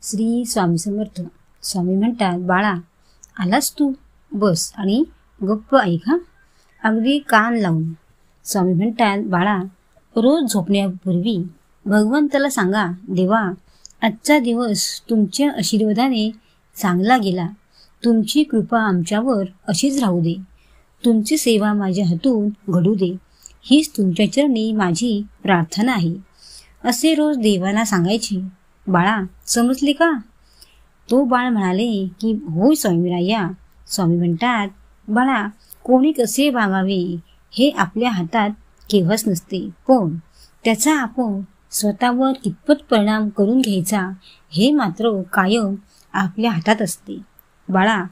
श्री स्वामी समर्थ. स्वामी म्हणतात, बाळा आलास तू, बस आणि गप्प ऐक हा, अगदी कान लावून. स्वामी म्हणतात, बाळा रोज झोपण्यापूर्वी भगवंताला सांगा, देवा आजचा दिवस तुमच्या आशीर्वादाने चांगला गेला, तुमची कृपा आमच्यावर अशीच राहू दे, तुमची सेवा माझ्या हातून घडू दे, हीच तुमच्या चरणी माझी प्रार्थना आहे, असे रोज देवाला सांगायचे. बाळा समजले का? तो बाळ म्हणाले की होय स्वामीराया. स्वामी म्हणतात, बाळा कोणी कसे वागावे हे आपल्या हातात केव्हाच नसते, पण त्याचा आपण स्वतःवर कितपत परिणाम करून घ्यायचा हे मात्र कायम आपल्या हातात असते. बाळा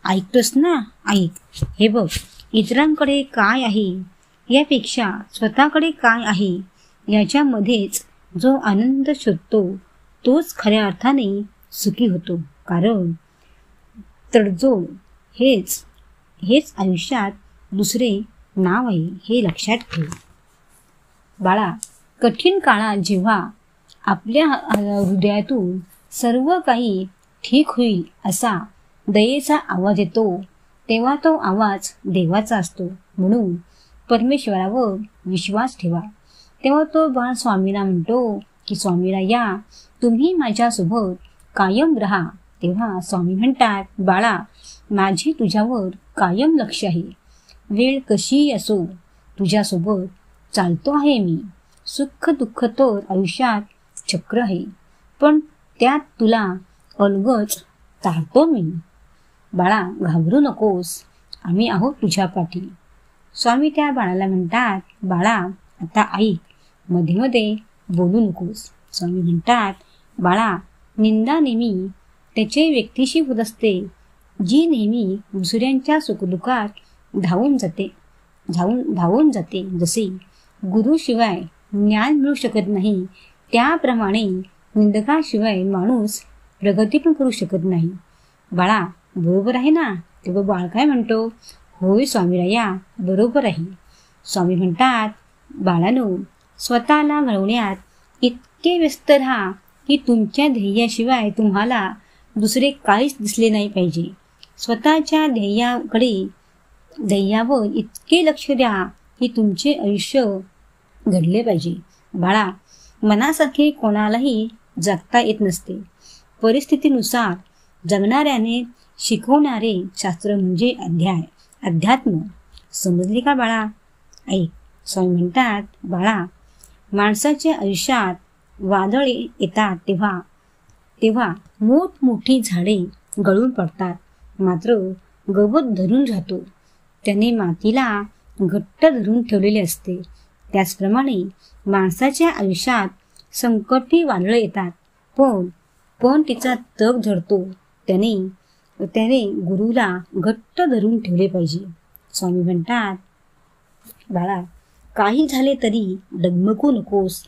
ऐकतोस ना? ऐक. हे बघ, इतरांकडे काय आहे यापेक्षा स्वतःकडे काय आहे याच्यामध्येच जो आनंद शोधतो तोच खऱ्या अर्थाने सुखी होतो. कारण तडजोड हेच आयुष्यात दुसरे नाव आहे, हे लक्षात ठेव. बाळा कठीण काळात जेव्हा आपल्या हृदयातून सर्व काही ठीक होईल असा दयेचा आवाज येतो, तेव्हा तो आवाज देवाचा असतो. म्हणून परमेश्वरावर विश्वास ठेवा. तेव्हा तो बाळ स्वामीला म्हणतो की स्वामीराया तुम्ही माझ्यासोबत कायम राहा. तेव्हा स्वामी म्हणतात, बाळा माझे तुझ्यावर कायम लक्ष आहे, वेळ कशी असो तुझ्यासोबत चालतो आहे मी. सुख दुःख तर आयुष्यात चक्र आहे, पण त्यात तुला अलगद तारतो मी. बाळा घाबरू नकोस, आम्ही आहोत तुझ्या पाठी. स्वामी त्या बाळाला म्हणतात, बाळा आता ऐक, मध्ये मध्ये बोलू नकोस. स्वामी म्हणतात, बाळा निंदा नेहमी त्याचे व्यक्तीशी होत असते जी नेहमी दुसऱ्यांच्या सुखदुःखात धावून जाते. जसे गुरुशिवाय ज्ञान मिळू शकत नाही, त्याप्रमाणे निंदकाशिवाय माणूस प्रगती पण करू शकत नाही. बाळा बरोबर आहे ना? तेव्हा बाळ काय म्हणतो, होय स्वामीराया बरोबर आहे. स्वामी म्हणतात, बाळानो स्वतःला घडवण्यात इतके व्यस्त राहा की तुमच्या ध्येयाशिवाय तुम्हाला दुसरे काहीच दिसले नाही पाहिजे. स्वतःच्या ध्येयावर इतके लक्ष द्या की तुमचे आयुष्य घडले पाहिजे. बाळा मनासारखे कोणालाही जगता येत नसते. परिस्थितीनुसार जगणाऱ्याने शिकवणारे शास्त्र म्हणजे अध्यात्म. समजले का बाळा? ऐक. स्वामी म्हणतात, बाळा माणसाच्या आयुष्यात वादळे येतात तेव्हा मोठमोठी झाडे गळून पडतात, मात्र गवत धरून राहतो. त्याने मातीला घट्ट धरून ठेवलेले असते. त्याचप्रमाणे माणसाच्या आयुष्यात संकटी वादळे येतात, पण तिचा तग धरतो. त्याने गुरुला घट्ट धरून ठेवले पाहिजे. स्वामी म्हणतात, बाळा काही झाले तरी डगमगू नकोस.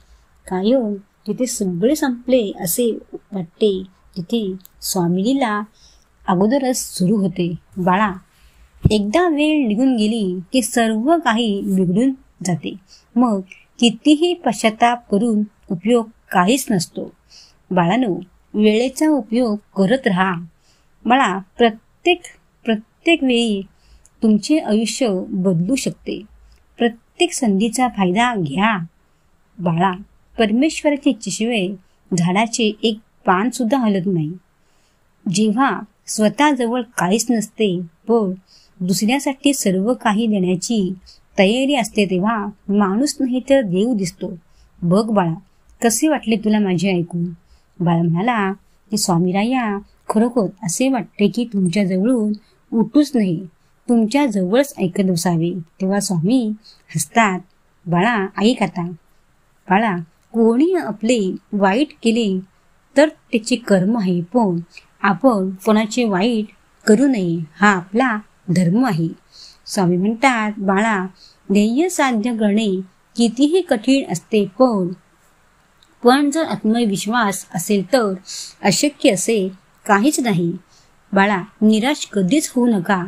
कायम तिथे सगळे संपले असे वाटते तिथे स्वामीलीला अगोदरच सुरू होते. बाळा एकदा वेळ निघून गेली की सर्व काही बिघडून जाते. मग कितीही पश्चाताप करून उपयोग काहीच नसतो. बाळानो वेळेचा उपयोग करत राहा. बाळा प्रत्येक वेळी तुमचे आयुष्य बदलू शकते. प्रत्येक संधीचा फायदा घ्या. बाळा परमेश्वराच्या इच्छेशिवाय झाडाचे एक पान सुद्धा हलत नाही. जेव्हा स्वतःजवळ काहीच नसते पण दुसऱ्यासाठी सर्व काही देण्याची तयारी असते, तेव्हा माणूस नाही तर देव दिसतो. बघ बाळा कसे वाटले तुला माझे ऐकून? बाळा म्हणाला की स्वामीराया खरोखर असे वाटते की तुमच्या जवळून उठूच नाही, तुमच्या जवळच ऐकत बसावे. तेव्हा स्वामी हसतात, बाळा ऐक आता. बाळा कोणी आपले वाईट केले तर त्याचे कर्म आहे, पण आपण कोणाचे वाईट करू नये हा आपला धर्म आहे. स्वामी म्हणतात, बाळा ध्येय साध्य करणे कितीही कठीण असते, पण जर आत्मविश्वास असेल तर अशक्य असे काहीच नाही. बाळा निराश कधीच होऊ नका.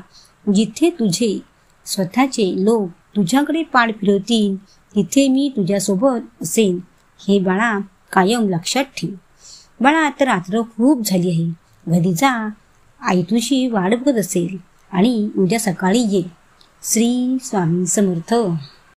जिथे तुझे स्वतःचे लोक तुझ्याकडे पाठ फिरवतील तिथे मी तुझ्यासोबत असेन, हे बाळा कायम लक्षात ठेव. बाळा आता रात्र खूप झाली आहे, घरी जा, आई तुझी वाट बघत असेल आणि उद्या सकाळी ये. श्री स्वामी समर्थ.